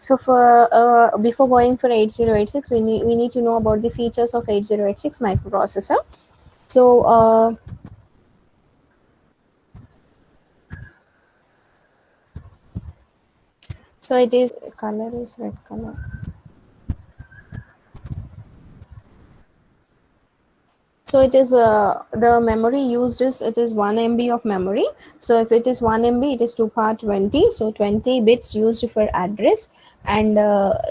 So for before going for 8086, we need to know about the features of 8086 microprocessor. So so it is color is red color. So it is the memory used is, it is 1 MB of memory. So if it is 1 MB, it is 2 power 20. So 20 bits used for address, and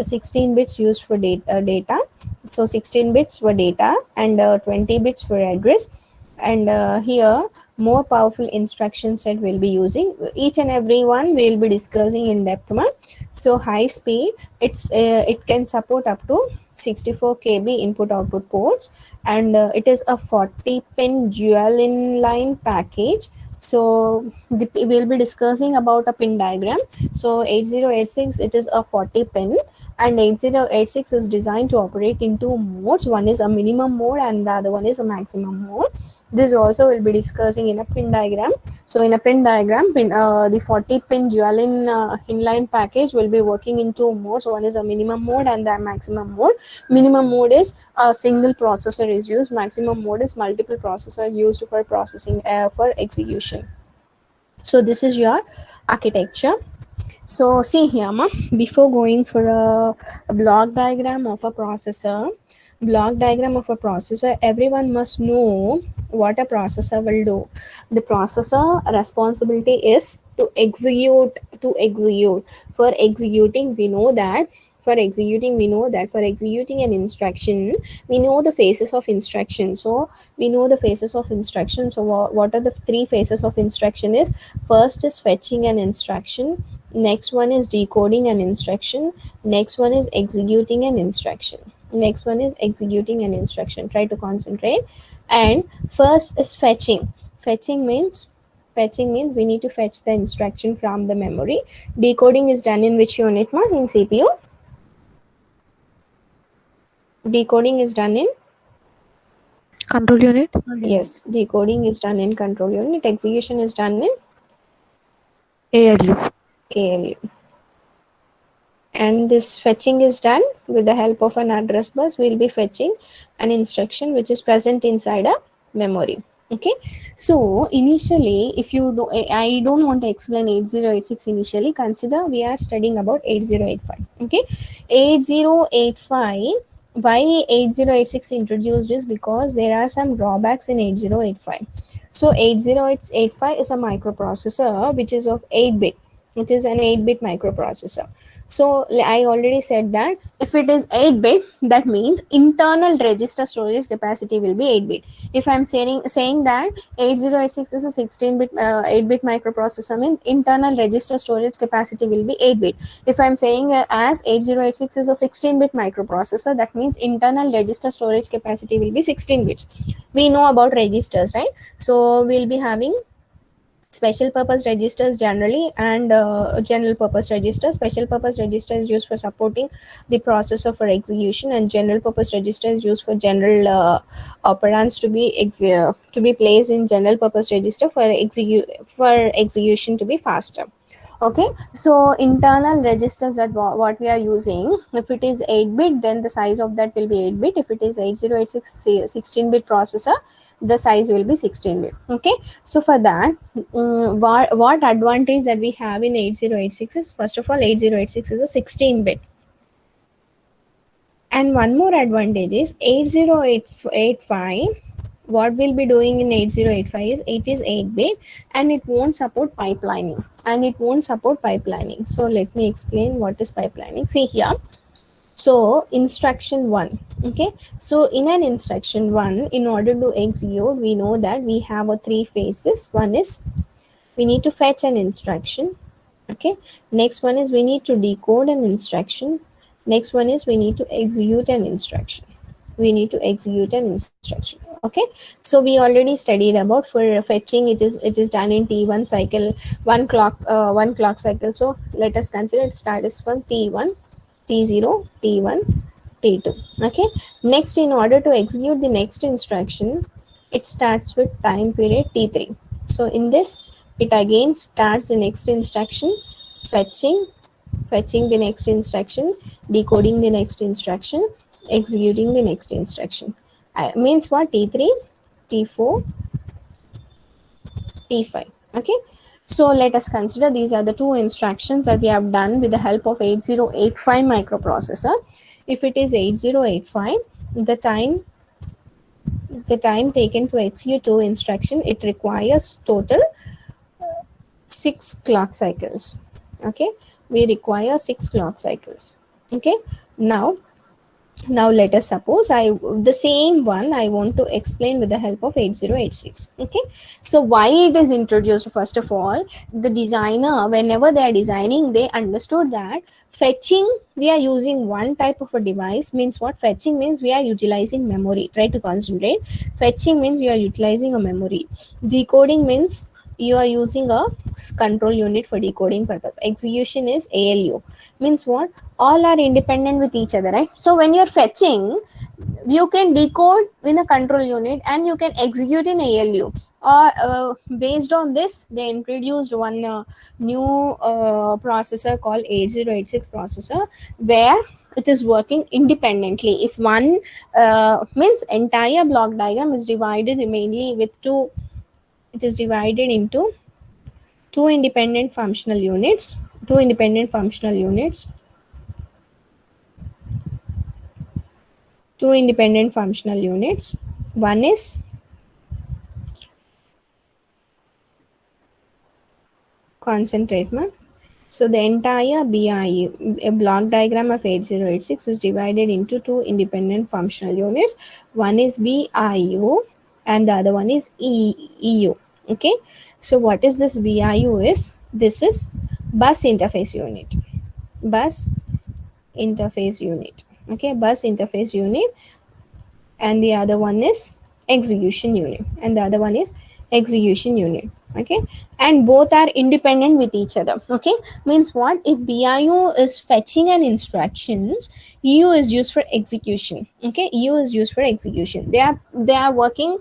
16 bits used for data. So 16 bits for data, and 20 bits for address. And here more powerful instruction set will be using. Each and every one we will be discussing in depth, ma. So high speed, it can support up to 64 KB input output ports, and it is a 40 pin dual inline package. So we'll be discussing about a pin diagram. So 8086, it is a 40 pin, and 8086 is designed to operate in two modes. One is a minimum mode and the other one is a maximum mode. This also will be discussing in a pin diagram. So in a pin diagram, the 40 pin dual inline package will be working in two modes. One is a minimum mode and the maximum mode. Minimum mode is a single processor is used. Maximum mode is multiple processors used for processing, for execution. So this is your architecture. So see here, ma, before going for a block diagram of a processor, everyone must know what a processor will do. The processor responsibility is to execute. For executing, we know that for executing an instruction, we know the phases of instruction. So what are the three phases of instruction is? First is fetching an instruction, next one is decoding an instruction, next one is executing an instruction. Try to concentrate. And first is fetching. Fetching means we need to fetch the instruction from the memory. Decoding is done in which unit, ma? In CPU. Decoding is done in control unit. Yes, decoding is done in control unit. Execution is done in ALU. And this fetching is done with the help of an address bus. We'll be fetching an instruction which is present inside a memory. Okay, so initially, if you do, I don't want to explain 8086 initially. Consider we are studying about 8085. Okay, 8085. Why 8086 introduced is because there are some drawbacks in 8085. So 8085 is a microprocessor which is of 8-bit. It is an 8-bit microprocessor. So I already said that if it is 8-bit, that means internal register storage capacity will be 8-bit. If I'm saying that 8086 is a 16-bit 8-bit microprocessor, means internal register storage capacity will be 8-bit. If I'm saying as 8086 is a 16-bit microprocessor, that means internal register storage capacity will be 16 bits. We know about registers, right? So we'll be having special purpose registers generally, and general purpose register. Special purpose register is used for supporting the processor for execution, and general purpose register is used for general operands to be placed in general purpose register for execution to be faster. Okay, so internal registers, that what we are using, if it is 8-bit, then the size of that will be 8-bit. If it is 8086 16-bit processor, the size will be 16-bit. Okay, so for that, what advantage that we have in 8086 is, first of all, 8086 is a 16-bit. And one more advantage is 8085. What we'll be doing in 8085 is, it is 8-bit and it won't support pipelining. So let me explain what is pipelining. See here. So instruction 1. Okay, so in an instruction 1, in order to execute, we know that we have a 3 phases. One is we need to fetch an instruction. Okay, next one is we need to decode an instruction. Next one is we need to execute an instruction. Okay, so we already studied about for fetching. It is done in T1 cycle, one clock cycle. So let us consider it starts from T1, T0, T1, T2. Okay, next, in order to execute the next instruction, it starts with time period T3. So in this, it again starts the next instruction, fetching, fetching the next instruction, decoding the next instruction, executing the next instruction. Means what? T3, T4, T5. Okay. So let us consider these are the two instructions that we have done with the help of 8085 microprocessor. If it is 8085, the time taken to execute two instruction, it requires total 6 clock cycles. Okay, we require 6 clock cycles. Okay, now let us suppose the same one I want to explain with the help of 8086. Okay, so why it is introduced? First of all, the designer, whenever they are designing, they understood that fetching, we are using one type of a device. Means what? Fetching means we are utilizing memory. Try to concentrate. Fetching means you are utilizing a memory. Decoding means you are using a control unit for decoding purpose. Execution is ALU. Means what? All are independent with each other, right? So when you're fetching, you can decode in a control unit and you can execute in ALU. Based on this, they introduced one new processor called 8086 processor, where it is working independently. If one means entire block diagram is divided mainly with two, it is divided into two independent functional units. Two independent functional units. Two independent functional units. One is concentrate. So the entire BIU, a block diagram of 8086 is divided into two independent functional units. One is BIU and the other one is EU. Okay. So what is this BIU is? This is bus interface unit. Bus interface unit. Okay, bus interface unit, and the other one is execution unit, and the other one is execution unit. Okay, and both are independent with each other. Okay, means what? If BIU is fetching an instructions, EU is used for execution. Okay, EU is used for execution. They are working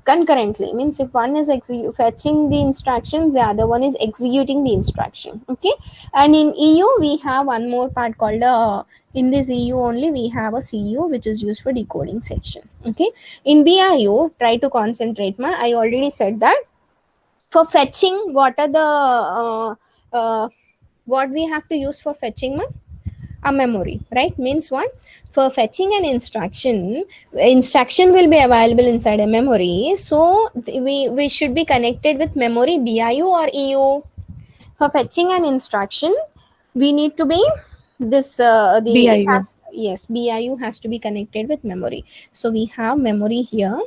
concurrently. Means if one is fetching the instructions, the other one is executing the instruction. Okay, and in EU we have one more part called in this EU only we have a CU, which is used for decoding section. Okay, in BIU, try to concentrate. I already said that for fetching, what are the what we have to use for fetching? A memory, right? Means what? For fetching an instruction will be available inside a memory, so we should be connected with memory, BIU or EU. For fetching an instruction, we need to be this BIU. yes, BIU has to be connected with memory. So we have memory here.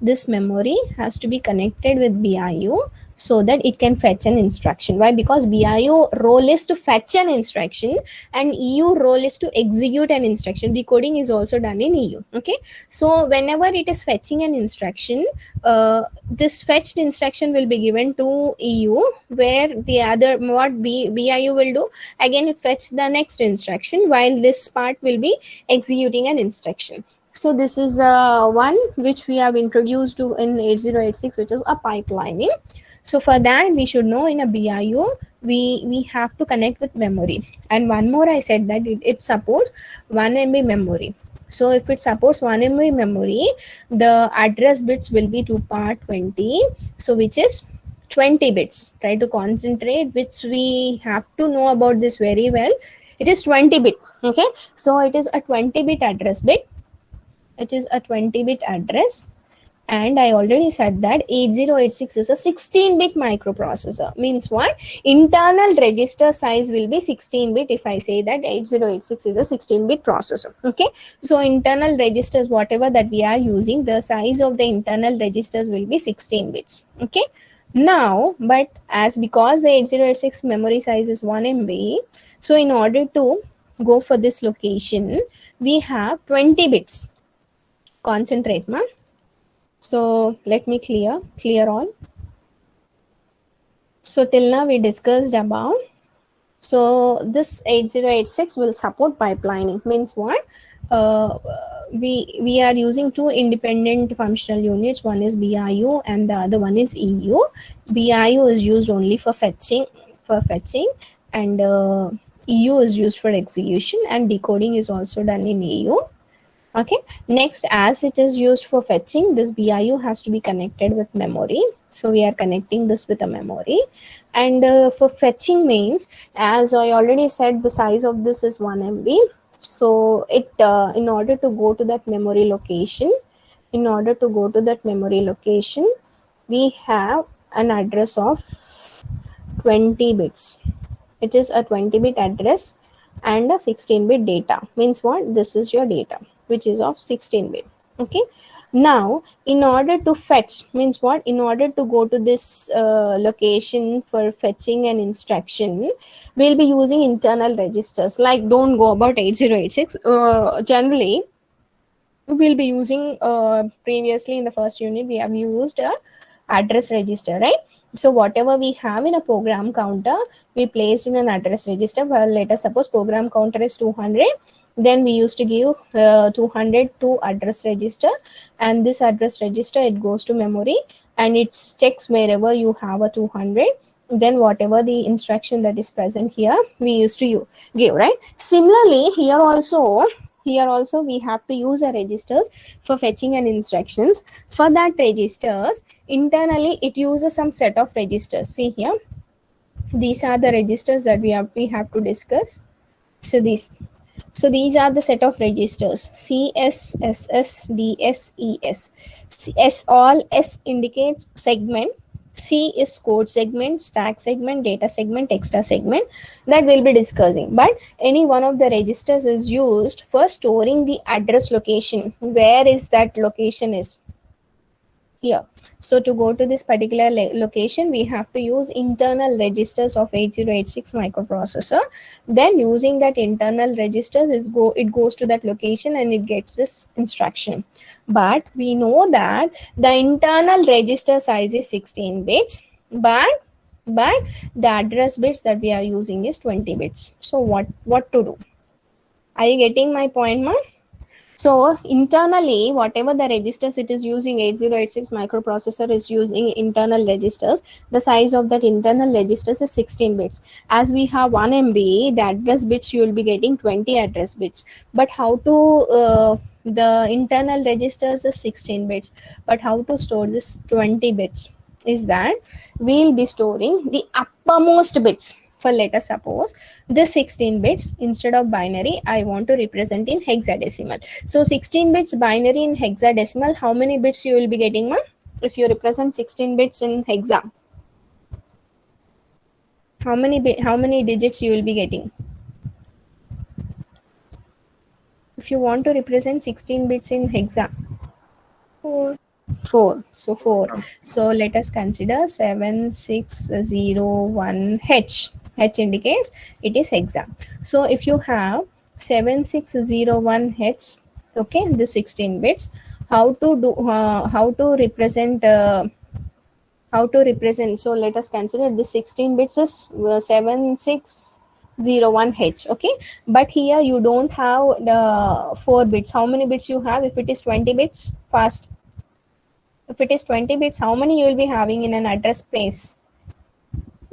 This memory has to be connected with BIU so that it can fetch an instruction. Why? Because BIU role is to fetch an instruction and EU role is to execute an instruction. Decoding is also done in EU. Okay, so whenever it is fetching an instruction, this fetched instruction will be given to EU, where the other, what BIU will do, again it fetch the next instruction, while this part will be executing an instruction. So this is one which we have introduced to in 8086, which is a pipelining. So for that, we should know in a BIU, we have to connect with memory. And one more, I said that it supports 1 MB memory. So if it supports 1 MB memory, the address bits will be 2 part 20. So which is 20 bits. Try to concentrate, which we have to know about this very well. It is 20 bit. Okay, so it is a 20 bit address bit. It is a 20-bit address, and I already said that 8086 is a 16-bit microprocessor. Means what? Internal register size will be 16-bit. If I say that 8086 is a 16-bit processor. Okay, so internal registers, whatever that we are using, the size of the internal registers will be 16 bits. Okay, now, but because the 8086 memory size is 1 MB, so in order to go for this location, we have 20 bits. Concentrate, ma. So let me clear all. So till now we discussed about, so this 8086 will support pipelining. Means what? We are using two independent functional units. One is BIU and the other one is EU. BIU is used only for fetching, and EU is used for execution and decoding is also done in EU. Okay, next, as it is used for fetching, this BIU has to be connected with memory. So we are connecting this with a memory. And for fetching means, as I already said, the size of this is 1 MB. So it in order to go to that memory location, we have an address of 20 bits. It is a 20-bit address and a 16-bit data. Means what? This is your data, which is of 16-bit. Okay. Now, in order to fetch, means what? In order to go to this location for fetching an instruction, we'll be using internal registers. Like, don't go about 8086. Generally, we'll be using previously in the first unit we have used a address register, right? So whatever we have in a program counter, we placed in an address register. Well, let us suppose program counter is 200, then we used to give 200 to address register, and this address register, it goes to memory and it checks wherever you have a 200, then whatever the instruction that is present here we used to give, right? Similarly, here also we have to use a registers for fetching and instructions. For that registers, internally it uses some set of registers. See here, these are the registers that we have to discuss. So these are the set of registers: CS, SS, DS, ES. S, all S indicates segment, C is code segment, stack segment, data segment, extra segment, that we'll be discussing. But any one of the registers is used for storing the address location. Where is that location is? Here. So to go to this particular location, we have to use internal registers of 8086 microprocessor. Then using that internal registers, it goes to that location and it gets this instruction. But we know that the internal register size is 16 bits, but the address bits that we are using is 20 bits. So what to do? Are you getting my point, ma? So internally, whatever the registers it is using, 8086 microprocessor is using internal registers. The size of that internal registers is 16 bits. As we have 1 MB, the address bits you will be getting 20 address bits. But how to the internal registers is 16 bits. But how to store this 20 bits is that we'll be storing the uppermost bits. For let us suppose this 16 bits, instead of binary, I want to represent in hexadecimal. So 16 bits binary in hexadecimal, how many bits you will be getting, ma? If you represent 16 bits in hexa, how many digits you will be getting? If you want to represent 16 bits in hexa, 4. So 4. So let us consider 7601H. H indicates it is hexa. So if you have 7601H, okay, the 16 bits, how to represent? So let us consider the 16 bits is 7601H, okay, but here you don't have the 4 bits. How many bits you have? If it is 20 bits, fast. If it is 20 bits, how many you will be having in an address space?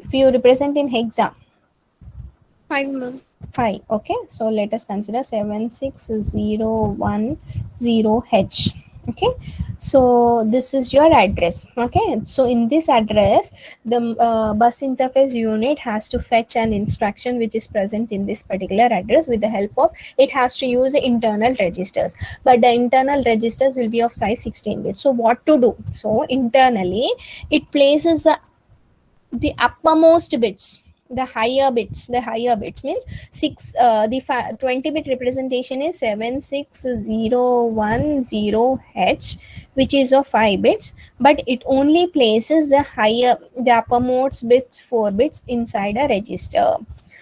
If you represent in hexa, 5. 5. Okay, so let us consider 76010H. Okay, so this is your address. Okay, so in this address, the bus interface unit has to fetch an instruction which is present in this particular address. With the help of, it has to use internal registers, but the internal registers will be of size 16 bits. So what to do? So internally, it places the uppermost bits, the higher bits means 6 the 20-bit representation is 76010H, which is of 5 bits, but it only places the uppermost bits, 4 bits, inside a register.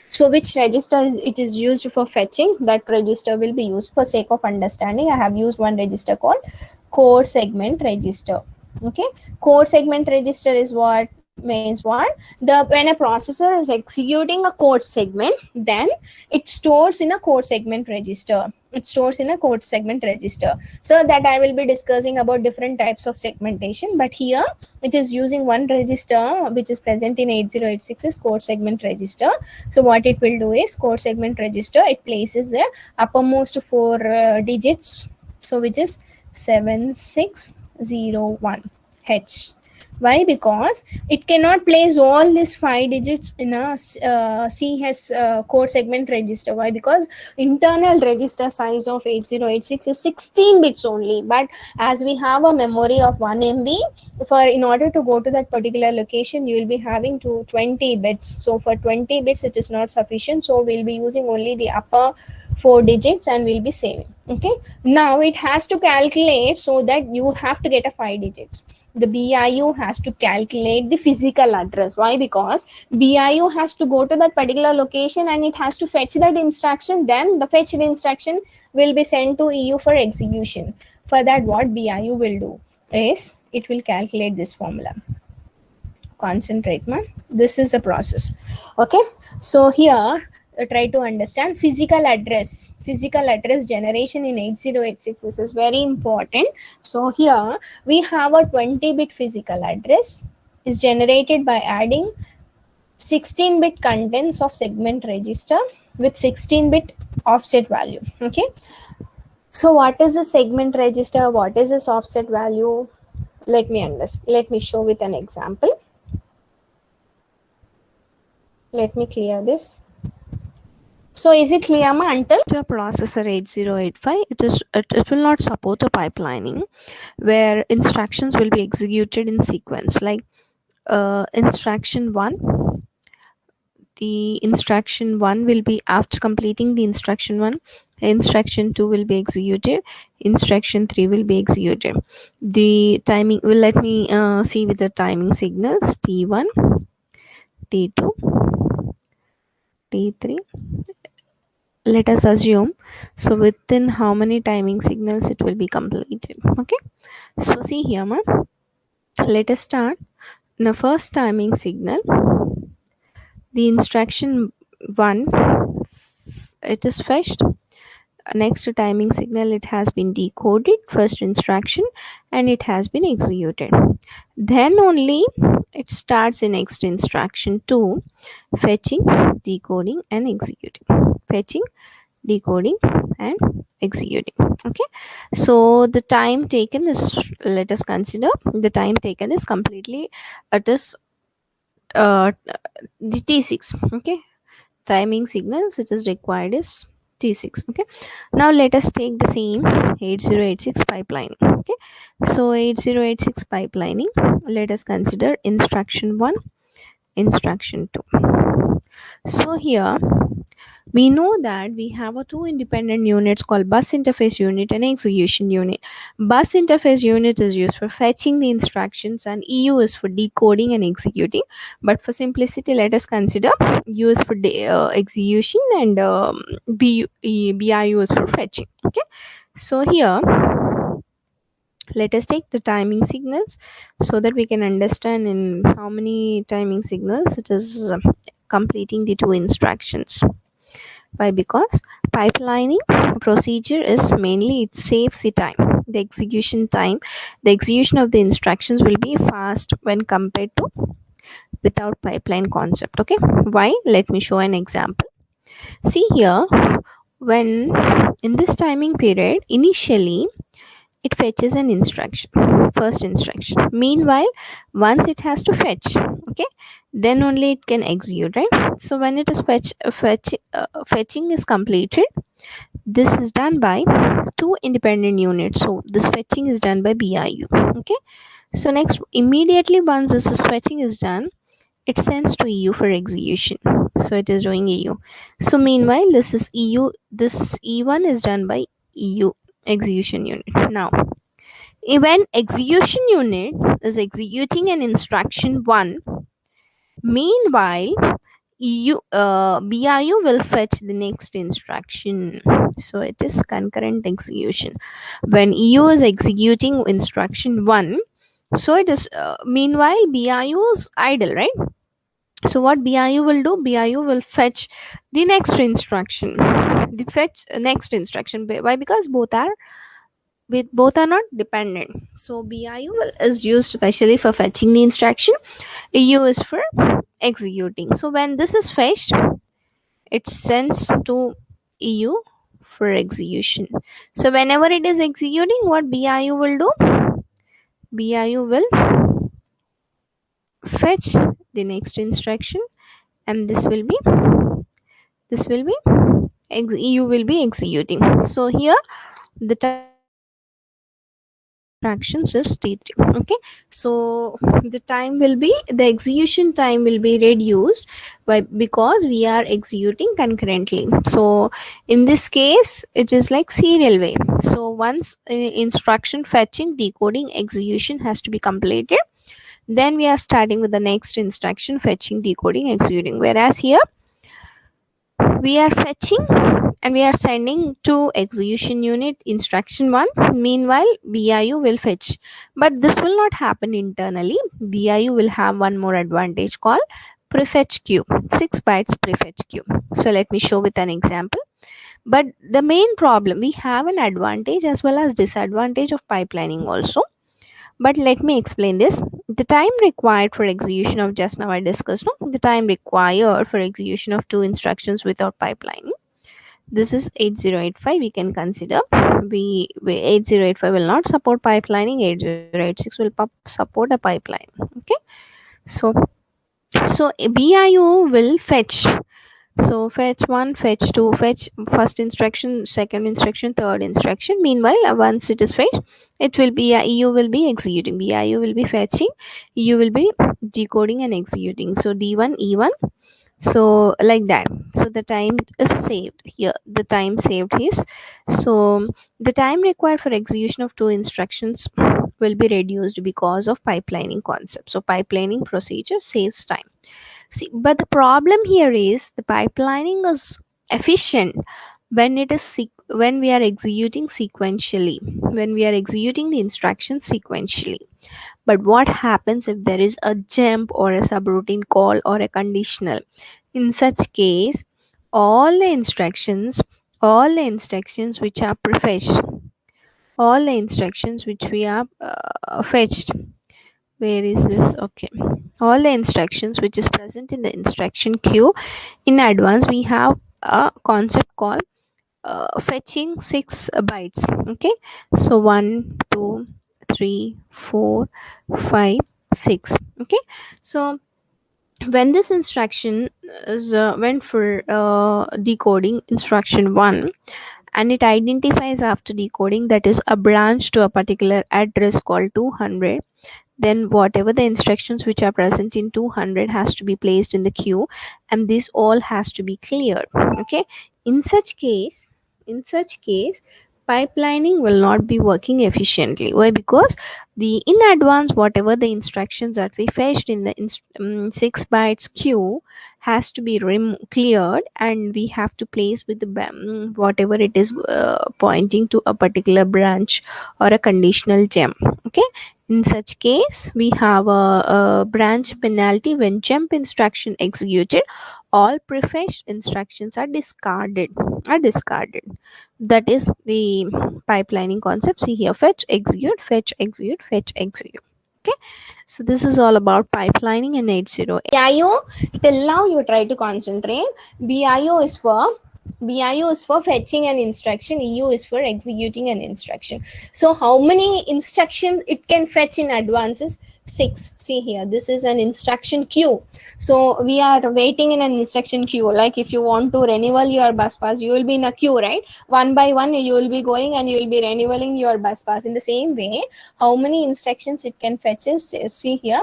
So which register it is used for fetching, that register will be used. For sake of understanding, I have used one register called core segment register. Okay, core segment register is what means what? When a processor is executing a code segment, then it stores in a code segment register. It stores in a code segment register. So that I will be discussing about different types of segmentation, but here it is using one register which is present in 8086 is code segment register. So what it will do is code segment register, it places the uppermost four digits, so which is 7601 H. Why? Because it cannot place all these 5 digits in a CS code segment register. Why? Because internal register size of 8086 is 16 bits only, but as we have a memory of 1 MB, for in order to go to that particular location you will be having to 20 bits. So for 20 bits it is not sufficient, so we'll be using only the upper 4 digits and we'll be saving. Okay, now it has to calculate, so that you have to get a 5 digits. The BIU has to calculate the physical address. Why? Because BIU has to go to that particular location and it has to fetch that instruction. Then the fetched instruction will be sent to EU for execution. For that, what BIU will do is it will calculate this formula. Concentrate, man. This is a process. Okay. So here try to understand physical address generation in 8086. This is very important. So here we have a 20-bit physical address is generated by adding 16-bit contents of segment register with 16-bit offset value. Okay, so what is the segment register, what is this offset value? Let me show with an example. Let me clear this. So is it clear, ma? Until to a processor 8085, it will not support a pipelining where instructions will be executed in sequence, like instruction 1. The instruction 1 will be after completing the instruction 1, instruction 2 will be executed, instruction 3 will be executed. The timing will, let me see with the timing signals, T1, T2, T3. Let us assume, so within how many timing signals it will be completed. Okay, so see here, ma, let us start. In the first timing signal, the instruction 1, it is fetched. Next to timing signal, it has been decoded, first instruction, and it has been executed. Then only it starts in next instruction 2, fetching, decoding and executing. Fetching, decoding and executing. Okay, so the time taken is, let us consider the time taken is completely, it is the T6. Okay, timing signals it is required is T6. Okay, now let us take the same 8086 pipelining. Okay, so 8086 pipelining, let us consider instruction 1, instruction 2. So here we know that we have two independent units called bus interface unit and execution unit. Bus interface unit is used for fetching the instructions and EU is for decoding and executing. But for simplicity, let us consider U is for execution and BIU is for fetching. Okay, so here let us take the timing signals so that we can understand in how many timing signals it is completing the two instructions. Why? Because pipelining procedure is mainly, it saves the time, the execution time. The execution of the instructions will be fast when compared to without pipeline concept. Okay, why? Let me show an example. See here, when in this timing period, initially it fetches an instruction, first instruction. Meanwhile, once it has to fetch, okay, then only it can execute, right? So when it is fetching is completed, this is done by two independent units. So this fetching is done by BIU. Okay, so next, immediately once this is fetching is done, it sends to EU for execution. So it is doing EU. So meanwhile, this is EU, this E1 is done by EU execution unit. Now when execution unit is executing an instruction 1, meanwhile BIU will fetch the next instruction. So it is concurrent execution. When EU is executing instruction 1, so it is meanwhile BIU is idle, right? So what BIU will do? BIU will fetch the next instruction. The fetch next instruction. Why? Because both are not dependent. So BIU is used especially for fetching the instruction. EU is for executing. So when this is fetched, it sends to EU for execution. So whenever it is executing, what BIU will do? BIU will fetch the next instruction, and this will be EU will be executing. So here the time instructions is T3. Okay, so the execution time will be reduced because we are executing concurrently. So in this case it is like serial way. So once instruction fetching, decoding, execution has to be completed, then we are starting with the next instruction, fetching, decoding, executing. Whereas here we are fetching and we are sending to execution unit instruction 1. Meanwhile BIU will fetch, but this will not happen internally. BIU will have one more advantage called prefetch queue, 6 bytes prefetch queue. So let me show with an example. But the main problem, we have an advantage as well as disadvantage of pipelining also, but let me explain this. The time required for execution of, just now I discussed, no? The time required for execution of 2 instructions without pipelining. This is 8085 we can consider. We 8085 will not support pipelining. 8086 will support a pipeline. Okay. So BIU will fetch. So fetch 1, fetch 2, fetch first instruction, second instruction, third instruction. Meanwhile, once it is fetched, it will be EU will be executing. BIU will be fetching. EU will be decoding and executing. So D1, E1. So like that. So the time is saved here. The time saved is, so the time required for execution of 2 instructions will be reduced because of pipelining concept. So pipelining procedure saves time. See, but the problem here is the pipelining is efficient when when we are executing sequentially, when we are executing the instructions sequentially. But what happens if there is a jump or a subroutine call or a conditional? In such case, all the instructions, which are prefetched, all the instructions which we are fetched, where is this? Okay, all the instructions which is present in the instruction queue in advance, we have a concept called fetching 6 bytes. Okay, so 1 2 3 4 5 6. Okay, so when this instruction is went for decoding instruction 1, and it identifies after decoding that is a branch to a particular address called 200, then whatever the instructions which are present in 200 has to be placed in the queue, and this all has to be cleared. Okay, in such case, pipelining will not be working efficiently. Why? Because the in advance whatever the instructions that we fetched in the 6 bytes queue has to be cleared, and we have to place with the whatever it is pointing to a particular branch or a conditional gem. Okay, in such case we have a branch penalty when jump instruction executed. All prefetched instructions are discarded. That is the pipelining concept. See here, fetch, execute, fetch, execute, fetch, execute. Okay, so this is all about pipelining in 80. BIO, till now you try to concentrate. BIO is for fetching an instruction, EU is for executing an instruction. So how many instructions it can fetch in advance is 6. See here, this is an instruction queue. So we are waiting in an instruction queue. Like if you want to renewal your bus pass, you will be in a queue, right? One by one you will be going and you will be renewing your bus pass. In the same way, how many instructions it can fetch is, see here,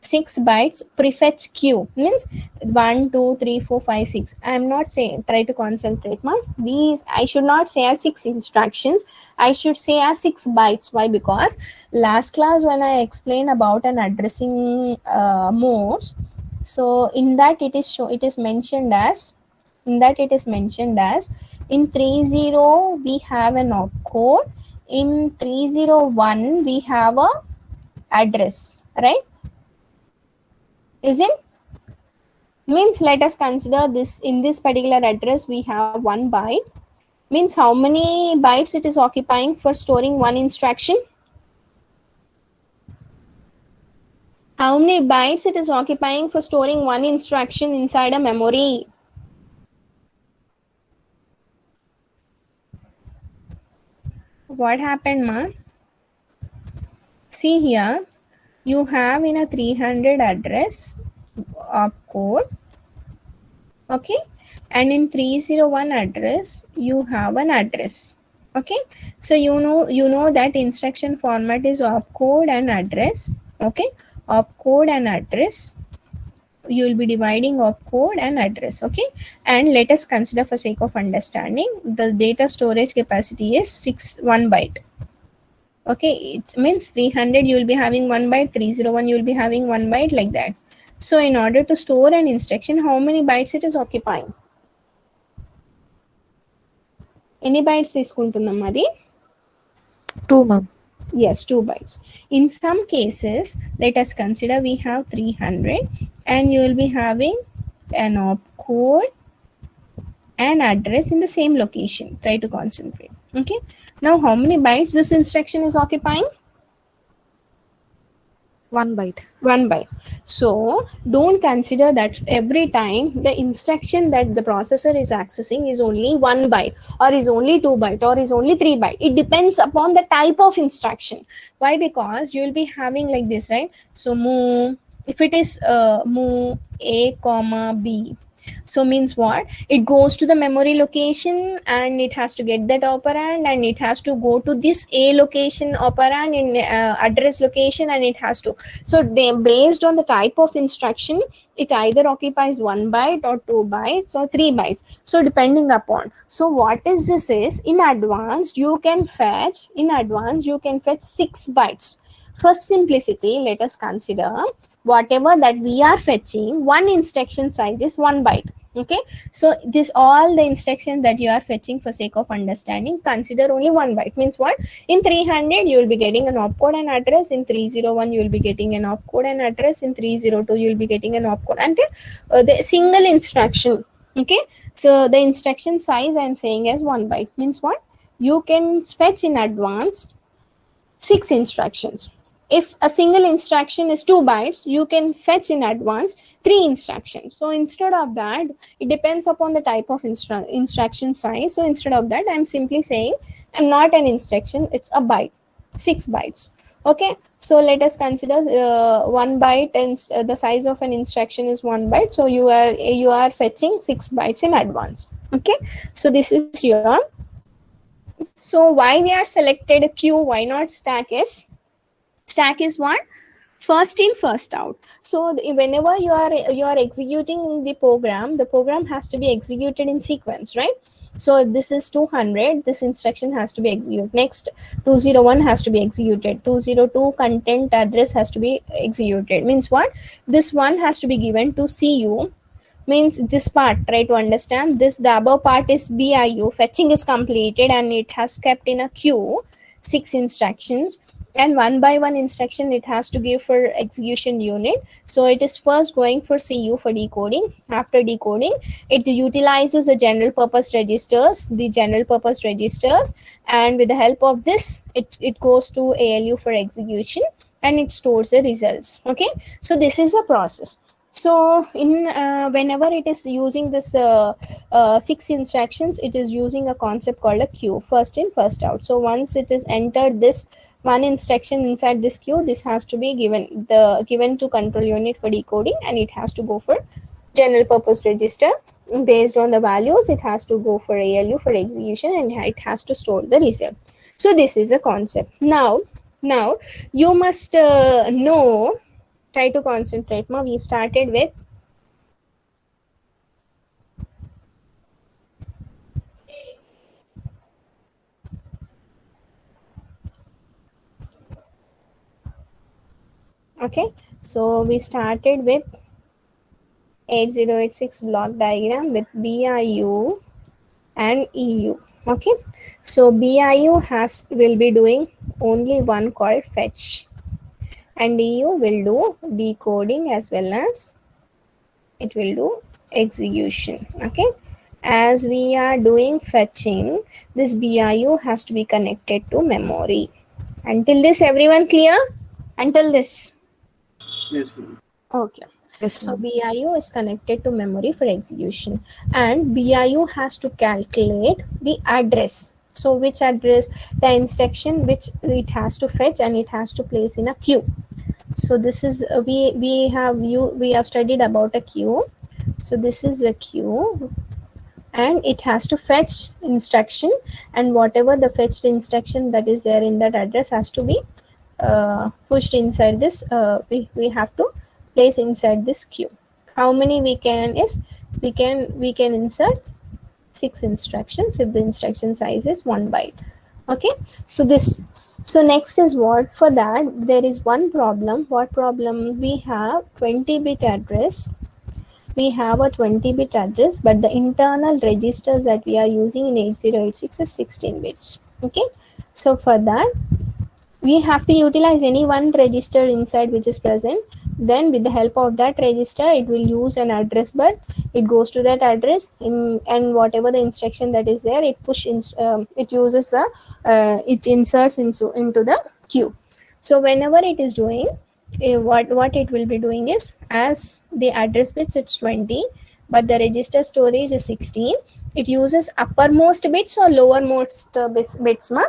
6 bytes prefetch queue, means 1 2 3 4 5 6. I am not saying, try to concentrate, man. These I should not say as 6 instructions, I should say as 6 bytes. Why? Because last class when I explained about an addressing modes, so in that it is mentioned as, in 30 we have an opcode, in 301 we have a address, right? Isn't? Means let us consider this, in this particular address we have 1 byte. Means how many bytes it is occupying for storing one instruction? How many bytes it is occupying for storing one instruction inside a memory? What happened, ma? See here, you have in a 300 address opcode, okay, and in 301 address you have an address, okay. So you know that instruction format is opcode and address, okay. Opcode and address, you will be dividing opcode and address, okay. And let us consider, for sake of understanding, the data storage capacity is 1 byte, okay. It means 300 you will be having 1 byte, 301 you will be having 1 byte, like that. So in order to store an instruction, how many bytes it is occupying? Any bytes తీసుకుంటున్నాం అది? 2, ma'am. Yes, 2 bytes. In some cases, let us consider we have 300 and you will be having an opcode and address in the same location. Try to concentrate, okay. Now how many bytes this instruction is occupying? 1 byte. 1 byte. So don't consider that every time the instruction that the processor is accessing is only 1 byte or is only 2 byte or is only 3 byte. It depends upon the type of instruction. Why? Because you will be having like this, right? So move, if it is move a comma b, so means what? It goes to the memory location and it has to get that operand and it has to go to this a location operand in address location, and it has to, so they, based on the type of instruction, it either occupies 1 byte or 2 bytes or 3 bytes, so depending upon. So what is this is, in advance you can fetch 6 bytes. For simplicity, let us consider whatever that we are fetching, one instruction size is 1 byte, okay. So this, all the instructions that you are fetching, for sake of understanding, consider only 1 byte. Means what? In 300 you will be getting an opcode and address, in 301 you will be getting an opcode and address, in 302 you will be getting an opcode and the single instruction, okay. So the instruction size I am saying as 1 byte. Means what? You can fetch in advance 6 instructions. If a single instruction is 2 bytes, you can fetch in advance 3 instructions. So instead of that, it depends upon the type of instruction size. So instead of that, I'm simply saying I'm not an instruction, it's a byte, 6 bytes, okay. So let us consider 1 byte, and the size of an instruction is 1 byte, so you are fetching 6 bytes in advance, okay. So this is your, so why we are selected queue, why not stack? Stack is what? First in, first out. So whenever you are executing the program has to be executed in sequence, right? So if this is 200, this instruction has to be executed. Next 201 has to be executed. 202 content address has to be executed. Means what? This one has to be given to CU. Means this part, try to understand this, the above part is BIU, fetching is completed and it has kept in a queue 6 instructions, and 1 by 1 instruction it has to give for execution unit. So it is first going for CU for decoding. After decoding, it utilizes the general purpose registers, and with the help of this, it goes to ALU for execution and it stores the results, okay. So this is a process. So in whenever it is using this 6 instructions, it is using a concept called a queue, first in, first out. So once it is entered this one instruction inside this queue, this has to be given to control unit for decoding, and it has to go for general purpose register. Based on the values, it has to go for ALU for execution, and it has to store the result. So this is a concept. Now you must know, try to concentrate. We started with okay. So we started with 8086 block diagram with BIU and EU, okay. So BIU will be doing only one called fetch, and EU will do decoding as well as it will do execution. Okay, as we are doing fetching, this BIO has to be connected to memory. Until this, everyone clear? Until this? Yes, ma'am. Okay. Yes, So ma'am. BIO is connected to memory for execution, and BIO has to calculate the address. So which address, the instruction which it has to fetch, and it has to place in a queue. So this is we have studied about a queue. So this is a queue, and it has to fetch instruction, and whatever the fetched instruction that is there in that address has to be pushed inside this. We have to place inside this queue. How many we can is, we can insert 6 instructions if the instruction size is 1 byte. Okay, so this, so next is what, for that there is one problem. What problem? We have 20-bit address, we have a 20-bit address, but the internal registers that we are using in 8086 is 16 bits. Okay, so for that we have to utilize any one register inside which is present. Then with the help of that register, it will use an address bus. It goes to that address in, and whatever the instruction that is there, it uses a it inserts into the queue. So whenever it is doing, what it will be doing is, as the address bits it's 20, but the register storage is 16, it uses uppermost bits or lowermost bits, ma?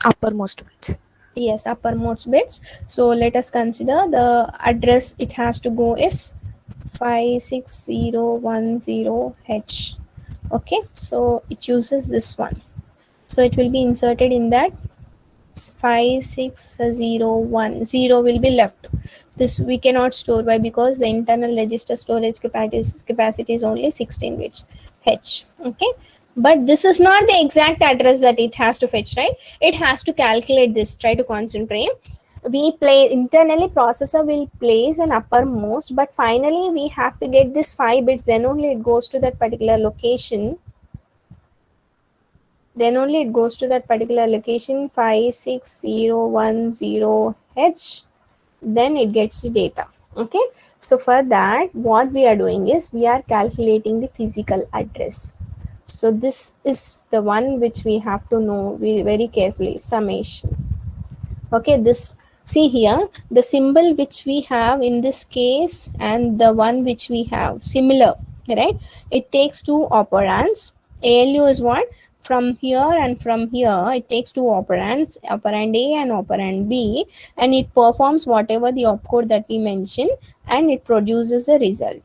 Uppermost bits. Yes, uppermost bits. So let us consider the address it has to go is 56010H. Okay, so it uses this one. So it will be inserted in that 56010 will be left. This we cannot store. Why? Because the internal register storage capacity is only 16 bits H. Okay, but this is not the exact address that it has to fetch, right? It has to calculate this. Try to concentrate. We play internally, processor will place an uppermost, but finally we have to get this 5 bits, then only it goes to that particular location. Then only it goes to that particular location 56010H. Then it gets the data. Okay, so for that what we are doing is, we are calculating the physical address. So this is the one which we have to know very carefully. Summation. Okay, this, see here, the symbol which we have in this case and the one which we have similar, right? It takes 2 operands. ALU is what? From here and from here, it takes 2 operands, operand A and operand B, and it performs whatever the opcode that we mentioned, and it produces a result.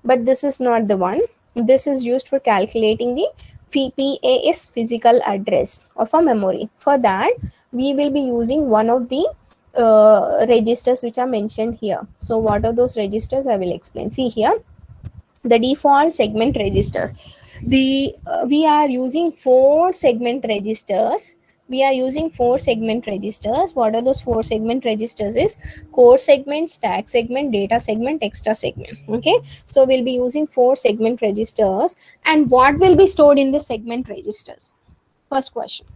But this is not the one. This is used for calculating the PA is physical address of a memory. For that, we will be using one of the registers which are mentioned here. So what are those registers? I will explain. See here, the default segment registers. We are using 4 segment registers. What are those 4 segment registers? Is core segment, stack segment, data segment, extra segment. Okay, so we'll be using 4 segment registers. And what will be stored in the segment registers? First question.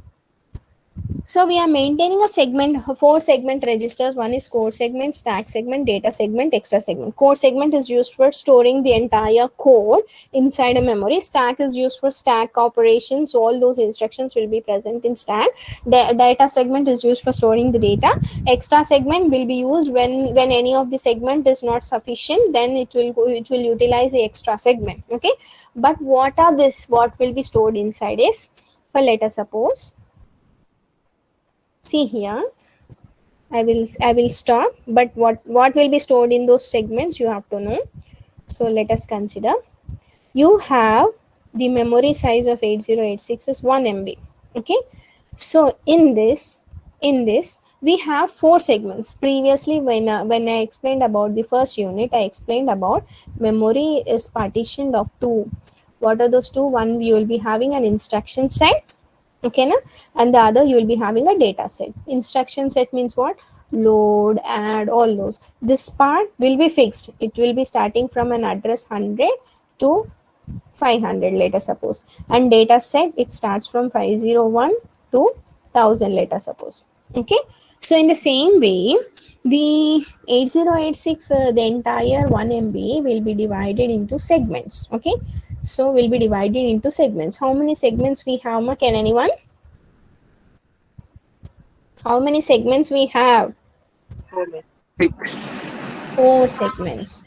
So we are maintaining a segment, 4 segment registers. One is core segment, stack segment, data segment, extra segment. Core segment is used for storing the entire code inside a memory. Stack is used for stack operations. So all those instructions will be present in stack. Data segment is used for storing the data. Extra segment will be used when any of the segment is not sufficient, then it will utilize the extra segment. Okay, but what will be stored inside is, well, let us suppose, see here, I will stop, but what will be stored in those segments you have to know. So let us consider, you have the memory size of 8086 is 1 MB. Okay, so in this we have 4 segments. Previously when I explained about the first unit, I explained about memory is partitioned of 2. What are those 2? One, you will be having an instruction set, okay na? And the other, you will be having a data set. Instruction set means what? Load, add, all those. This part will be fixed. It will be starting from an address 100 to 500, let us suppose. And data set, it starts from 501 to 1000, let us suppose. Okay, So in the same way, the 8086, the entire 1 MB will be divided into segments. Okay, so will be divided into segments. How many segments we have? Can anyone? How many segments we have? 4 segments.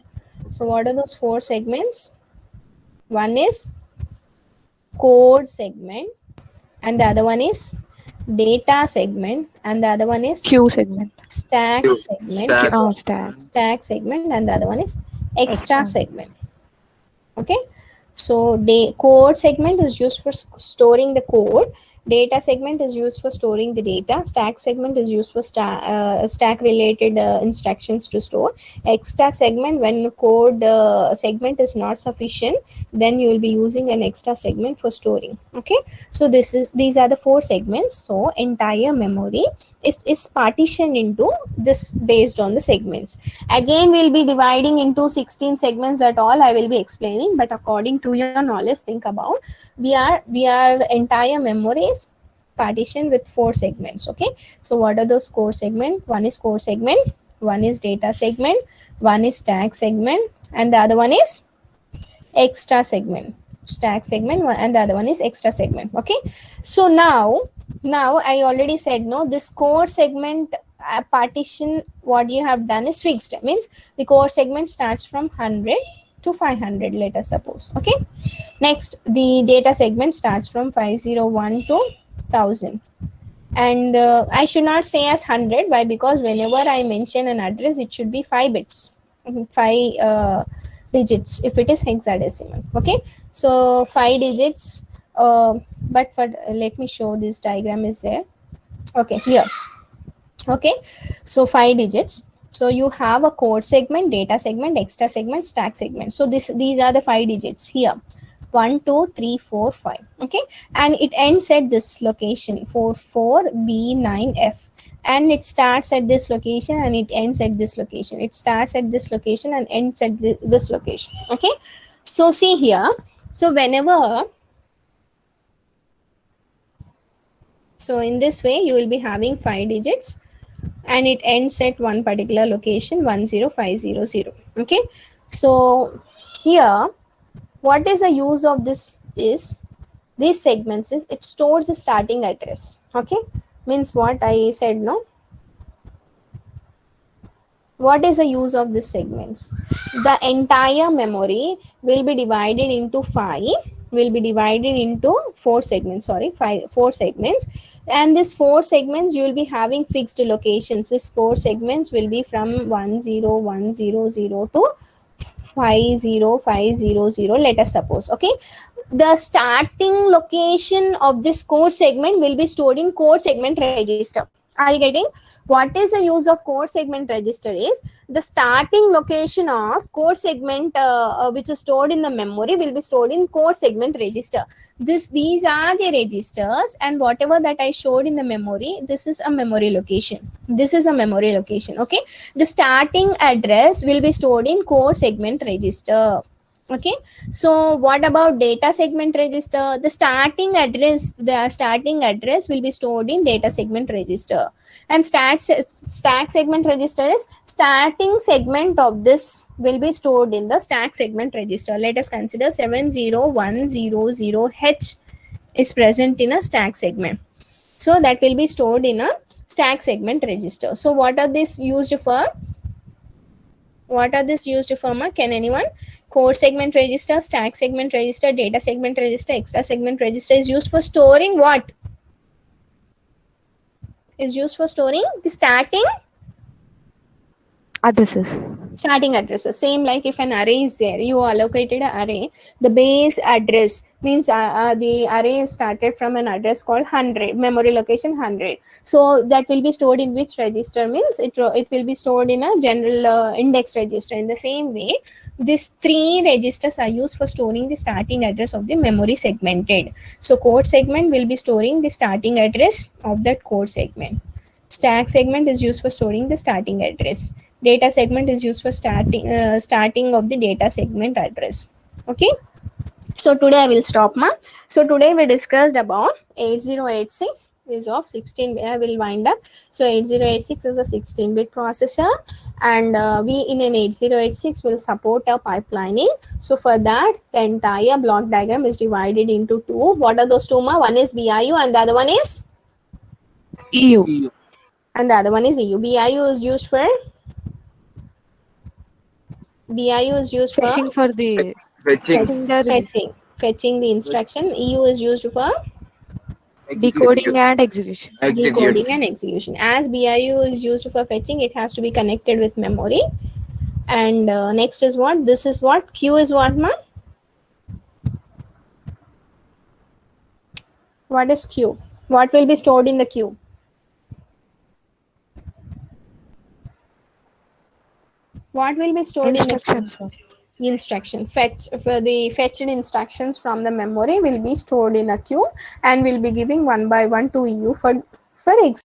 So what are those 4 segments? One is code segment, and the other one is data segment, and the other one is Q segment. stack segment, Stack. segment, and the other one is extra segment. Okay, so code segment is used for storing the code, data segment is used for storing the data, stack segment is used for stack related instructions to store, extra segment, when code segment is not sufficient, then you will be using an extra segment for storing. Okay, so these are the 4 segments. So entire memory is partitioned into this based on the segments. Again, we'll be dividing into 16 segments. At all I will be explaining, but according to your knowledge, think about, we are entire memory is partitioned with 4 segments. Okay, so what are those core segment? One is core segment, one is data segment, one is stack segment, and the other one is extra segment. Stack segment, and the other one is extra segment. Okay, so now I already said, no, this core segment partition, what you have done is fixed. Means the core segment starts from 100 to 500, let us suppose. Okay, next the data segment starts from 501 to 1000, and I should not say as 100. Why? Because whenever I mention an address, it should be 5 bits, 5 digits if it is hexadecimal. Okay, so 5 digits, but for let me show, this diagram is there. Okay, here. Okay, so 5 digits. So you have a code segment, data segment, extra segment, stack segment. So these are the 5 digits here. 1 2 3 4 5. Okay, and it ends at this location, 44B9F, and it starts at this location and it ends at this location. It starts at this location and ends at this location. Okay, so see here, so whenever, so in this way you will be having 5 digits and it ends at one particular location, 10500. Okay, so here what is the use of this is, these segments is, it stores the starting address. Okay, means what I said, no, what is the use of these segments? The entire memory will be divided into 4 segments, sorry, 4 segments, and these 4 segments you will be having fixed locations. These 4 segments will be from 10100 to 50500, let us suppose. Okay, the starting location of this code segment will be stored in code segment register. Are you getting? What is the use of code segment register is, the starting location of code segment which is stored in the memory will be stored in code segment register. These are the registers, and whatever that I showed in the memory, this is a memory location. This is a memory location. Okay, the starting address will be stored in code segment register. Okay, so what about data segment register? The starting address will be stored in data segment register, and stack segment register is, starting segment of this will be stored in the stack segment register. Let us consider 70100H is present in a stack segment, so that will be stored in a stack segment register. So what are these used for? Can anyone? Code segment register, stack segment register, data segment register, extra segment register is used for storing what? Is used for storing the starting Addresses. Same like if an array is there, you allocated an array, the base address means the array is started from an address called 100, memory location 100. So that will be stored in which register? Means it will be stored in a general index register. In the same way, these 3 registers are used for storing the starting address of the memory segmented. So code segment will be storing the starting address of that code segment. Stack segment is used for storing the starting address. Data segment is used for starting of the data segment address. Okay, so today I will stop, ma. So today we discussed about 8086 is of 16 where will wind up. So 8086 is a 16-bit processor, and we in an 8086 will support a pipelining. So for that, the entire block diagram is divided into two. What are those two? One is BIU and the other one is EU. EU. and the other one is EU. BIU is used for Fetching for the Fetching. fetching the instruction. EU is used for decoding and execution. decoding and execution. As BIU is used for fetching, it has to be connected with memory. And next is what? This is what? Q is what, ma? What is Q? What will be stored in the queue? What will be stored Instructions. in the queue? Instruction. Fetch for the fetched instructions from the memory will be stored in a queue and will be giving one by one to EU for